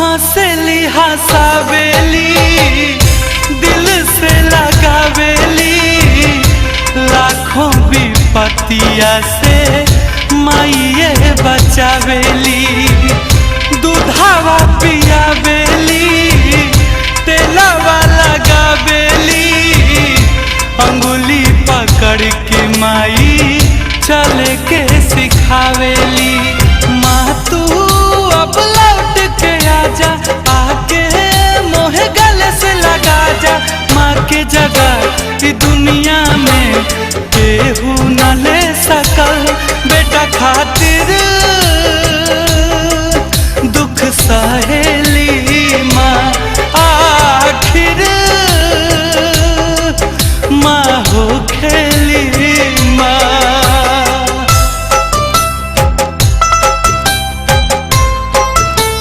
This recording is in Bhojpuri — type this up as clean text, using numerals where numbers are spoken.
हंसली हंसावेली दिल से लगावेली लाखों विपतिया से माइये बचावेली। दूधावा पियावेली तेलावा लगावेली अंगुली पकड़ के माई चले के सिखावेली। माँ तू अब लौट के आजा आके मोहे गले से लगा जा। माँ के जगह इस दुनिया में केहू न ले सकल बेटा खातिर दुख सहे